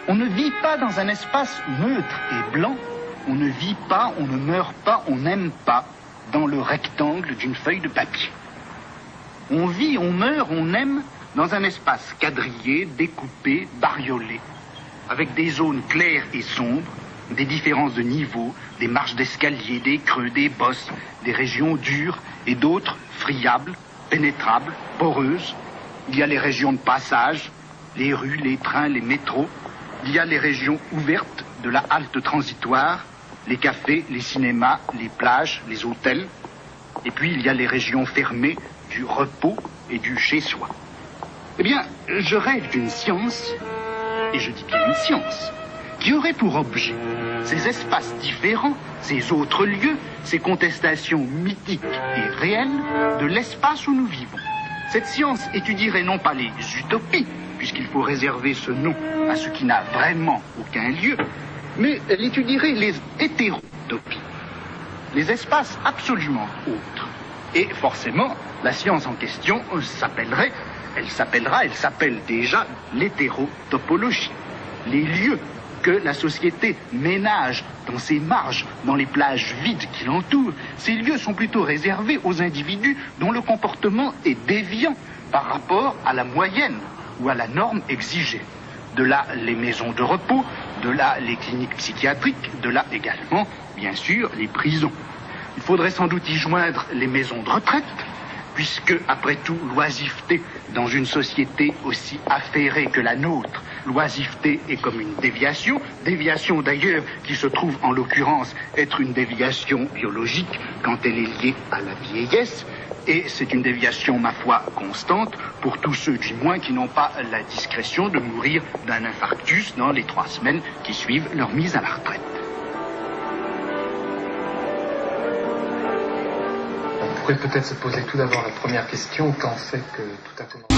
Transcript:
On ne vit pas dans un espace neutre et blanc. On ne vit pas, on ne meurt pas, on n'aime pas dans le rectangle d'une feuille de papier. On vit, on meurt, on aime dans un espace quadrillé, découpé, bariolé, avec des zones claires et sombres, des différences de niveau, des marches d'escalier, des creux, des bosses, des régions dures et d'autres friables, pénétrables, poreuses. Il y a les régions de passage, les rues, les trains, les métros. Il y a les régions ouvertes de la halte transitoire, les cafés, les cinémas, les plages, les hôtels. Et puis il y a les régions fermées du repos et du chez-soi. Eh bien, je rêve d'une science, et je dis bien une science, qui aurait pour objet ces espaces différents, ces autres lieux, ces contestations mythiques et réelles de l'espace où nous vivons. Cette science étudierait non pas les utopies, puisqu'il faut réserver ce nom à ce qui n'a vraiment aucun lieu, mais elle étudierait les hétérotopies, les espaces absolument autres. Et forcément, la science en question elle s'appelle déjà l'hétérotopologie. Les lieux que la société ménage dans ses marges, dans les plages vides qui l'entourent, ces lieux sont plutôt réservés aux individus dont le comportement est déviant par rapport à la moyenne ou à la norme exigée. De là, les maisons de repos, de là, les cliniques psychiatriques, de là également, bien sûr, les prisons. Il faudrait sans doute y joindre les maisons de retraite, puisque, après tout, l'oisiveté dans une société aussi affairée que la nôtre, l'oisiveté est comme une déviation d'ailleurs qui se trouve en l'occurrence être une déviation biologique quand elle est liée à la vieillesse, et c'est une déviation, ma foi, constante pour tous ceux du moins qui n'ont pas la discrétion de mourir d'un infarctus dans les 3 semaines qui suivent leur mise à la retraite. On pourrait peut-être se poser tout d'abord la première question, quand c'est que tout a commencé.